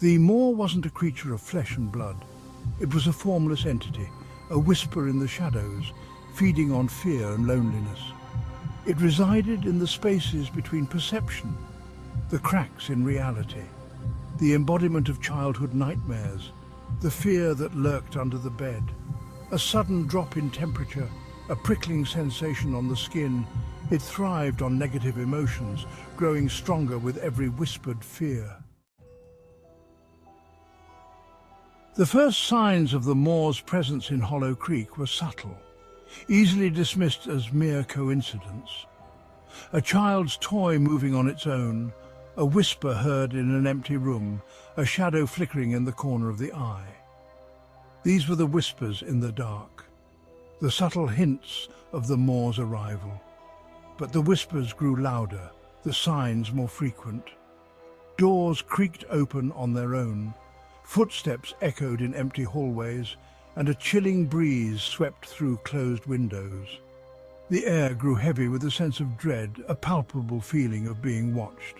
The moor wasn't a creature of flesh and blood. It was a formless entity, a whisper in the shadows, feeding on fear and loneliness. It resided in the spaces between perception, the cracks in reality, the embodiment of childhood nightmares, the fear that lurked under the bed. A sudden drop in temperature, a prickling sensation on the skin. It thrived on negative emotions, growing stronger with every whispered fear. The first signs of the moor's presence in Hollow Creek were subtle, easily dismissed as mere coincidence. A child's toy moving on its own, a whisper heard in an empty room, a shadow flickering in the corner of the eye. These were the whispers in the dark, the subtle hints of the moor's arrival. But the whispers grew louder, the signs more frequent. Doors creaked open on their own, footsteps echoed in empty hallways, and a chilling breeze swept through closed windows. The air grew heavy with a sense of dread, a palpable feeling of being watched.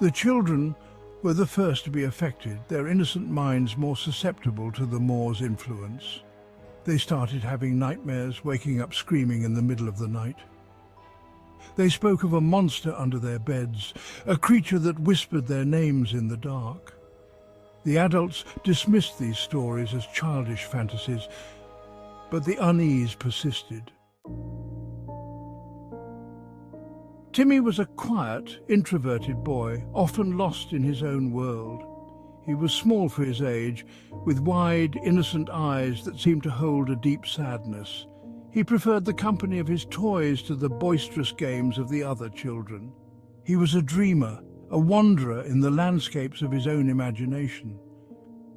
The children were the first to be affected, their innocent minds more susceptible to the moor's influence. They started having nightmares, waking up screaming in the middle of the night. They spoke of a monster under their beds, a creature that whispered their names in the dark. The adults dismissed these stories as childish fantasies, but the unease persisted. Timmy was a quiet, introverted boy, often lost in his own world. He was small for his age, with wide, innocent eyes that seemed to hold a deep sadness. He preferred the company of his toys to the boisterous games of the other children. He was a dreamer, a wanderer in the landscapes of his own imagination.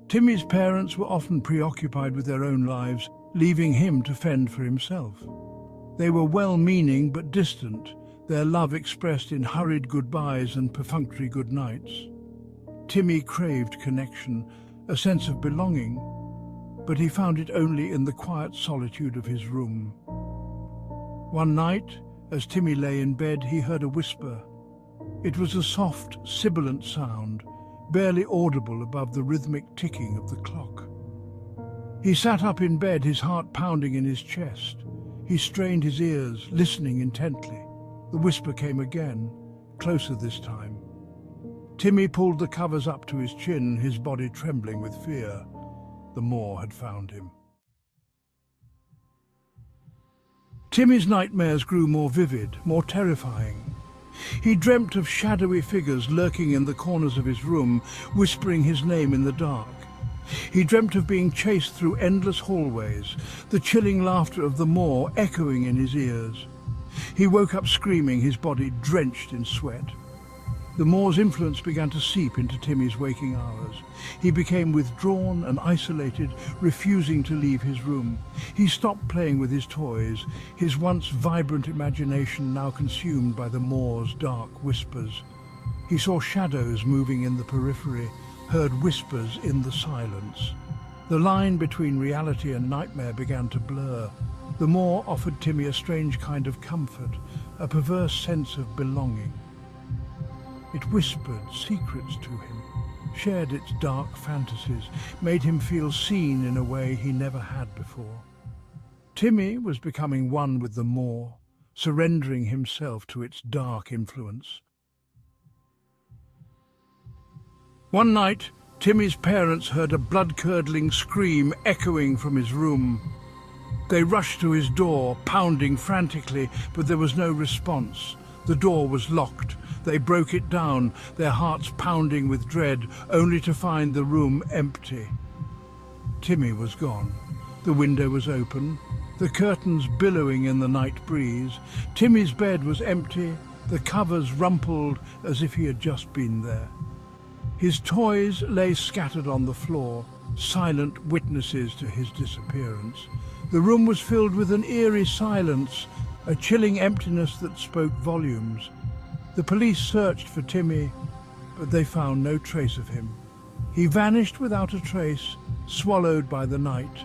Timmy's parents were often preoccupied with their own lives, leaving him to fend for himself. They were well-meaning but distant, their love expressed in hurried goodbyes and perfunctory goodnights. Timmy craved connection, a sense of belonging, but he found it only in the quiet solitude of his room. One night, as Timmy lay in bed, he heard a whisper. It was a soft, sibilant sound, barely audible above the rhythmic ticking of the clock. He sat up in bed, his heart pounding in his chest. He strained his ears, listening intently. The whisper came again, closer this time. Timmy pulled the covers up to his chin, his body trembling with fear. The moor had found him. Timmy's nightmares grew more vivid, more terrifying. He dreamt of shadowy figures lurking in the corners of his room, whispering his name in the dark. He dreamt of being chased through endless hallways, the chilling laughter of the moor echoing in his ears. He woke up screaming, his body drenched in sweat. The moor's influence began to seep into Timmy's waking hours. He became withdrawn and isolated, refusing to leave his room. He stopped playing with his toys, his once vibrant imagination now consumed by the moor's dark whispers. He saw shadows moving in the periphery, heard whispers in the silence. The line between reality and nightmare began to blur. The moor offered Timmy a strange kind of comfort, a perverse sense of belonging. It whispered secrets to him, shared its dark fantasies, made him feel seen in a way he never had before. Timmy was becoming one with the moor, surrendering himself to its dark influence. One night, Timmy's parents heard a blood-curdling scream echoing from his room. They rushed to his door, pounding frantically, but there was no response. The door was locked. They broke it down, their hearts pounding with dread, only to find the room empty. Timmy was gone. The window was open, the curtains billowing in the night breeze. Timmy's bed was empty, the covers rumpled as if he had just been there. His toys lay scattered on the floor, silent witnesses to his disappearance. The room was filled with an eerie silence, a chilling emptiness that spoke volumes. The police searched for Timmy, but they found no trace of him. He vanished without a trace, swallowed by the night.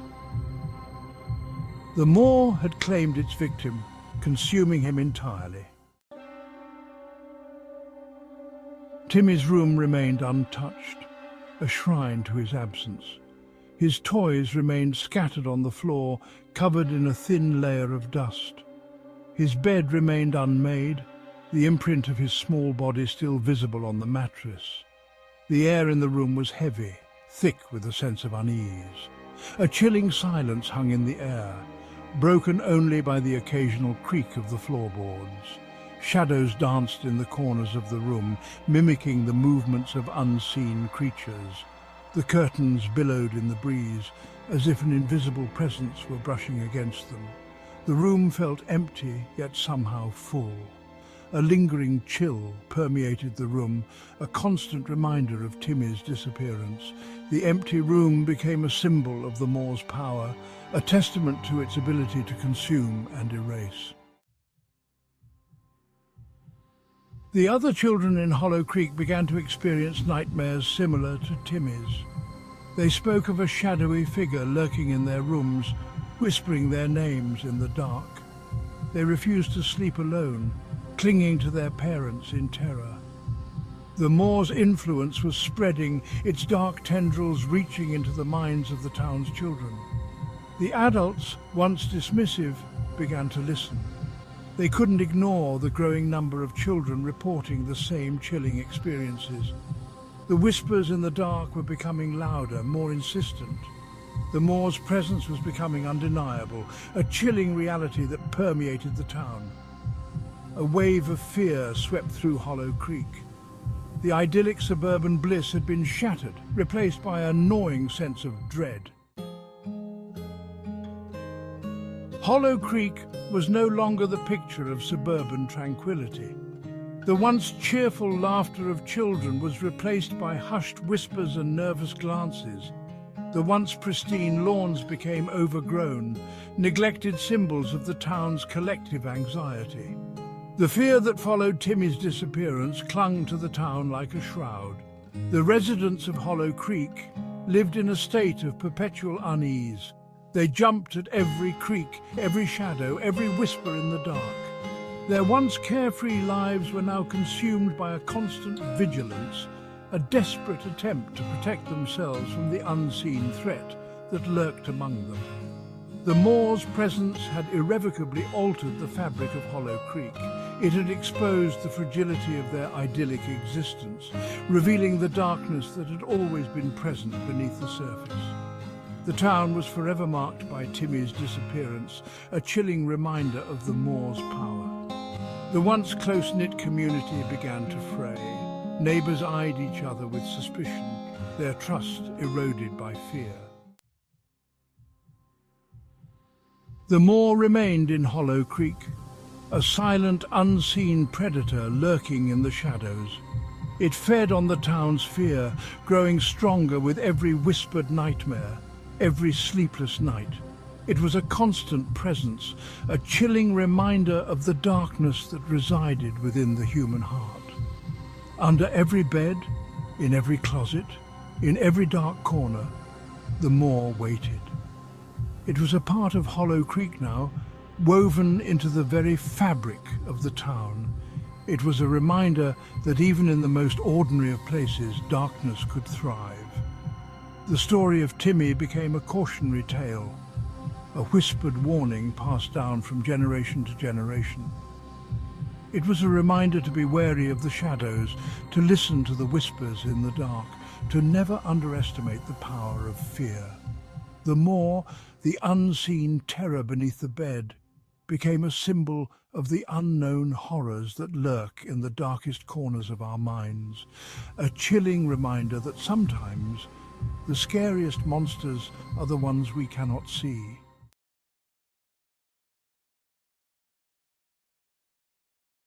The moor had claimed its victim, consuming him entirely. Timmy's room remained untouched. a shrine to his absence. His toys remained scattered on the floor, covered in a thin layer of dust. His bed remained unmade, the imprint of his small body still visible on the mattress. The air in the room was heavy, thick with a sense of unease. A chilling silence hung in the air, broken only by the occasional creak of the floorboards. Shadows danced in the corners of the room, mimicking the movements of unseen creatures. The curtains billowed in the breeze, as if an invisible presence were brushing against them. The room felt empty, yet somehow full. A lingering chill permeated the room, a constant reminder of Timmy's disappearance. The empty room became a symbol of the Moor's power, a testament to its ability to consume and erase. The other children in Hollow Creek began to experience nightmares similar to Timmy's. They spoke of a shadowy figure lurking in their rooms, whispering their names in the dark. They refused to sleep alone, clinging to their parents in terror. The Moor's influence was spreading, its dark tendrils reaching into the minds of the town's children. The adults, once dismissive, began to listen. They couldn't ignore the growing number of children reporting the same chilling experiences. The whispers in the dark were becoming louder, more insistent. The Moor's presence was becoming undeniable, a chilling reality that permeated the town. A wave of fear swept through Hollow Creek. The idyllic suburban bliss had been shattered, replaced by a gnawing sense of dread. Hollow Creek was no longer the picture of suburban tranquility. The once cheerful laughter of children was replaced by hushed whispers and nervous glances. The once pristine lawns became overgrown, neglected symbols of the town's collective anxiety. The fear that followed Timmy's disappearance clung to the town like a shroud. The residents of Hollow Creek lived in a state of perpetual unease. They jumped at every creak, every shadow, every whisper in the dark. Their once carefree lives were now consumed by a constant vigilance, a desperate attempt to protect themselves from the unseen threat that lurked among them. The Moor's presence had irrevocably altered the fabric of Hollow Creek. It had exposed the fragility of their idyllic existence, revealing the darkness that had always been present beneath the surface. The town was forever marked by Timmy's disappearance, a chilling reminder of the Moor's power. The once close-knit community began to fray. Neighbours eyed each other with suspicion, their trust eroded by fear. The Moor remained in Hollow Creek, a silent, unseen predator lurking in the shadows. It fed on the town's fear, growing stronger with every whispered nightmare, every sleepless night. It was a constant presence, a chilling reminder of the darkness that resided within the human heart. Under every bed, in every closet, in every dark corner, the Moor waited. It was a part of Hollow Creek now, woven into the very fabric of the town. It was a reminder that even in the most ordinary of places, darkness could thrive. The story of Timmy became a cautionary tale, a whispered warning passed down from generation to generation. It was a reminder to be wary of the shadows, to listen to the whispers in the dark, to never underestimate the power of fear. The Moor, the unseen terror beneath the bed, became a symbol of the unknown horrors that lurk in the darkest corners of our minds, a chilling reminder that sometimes the scariest monsters are the ones we cannot see.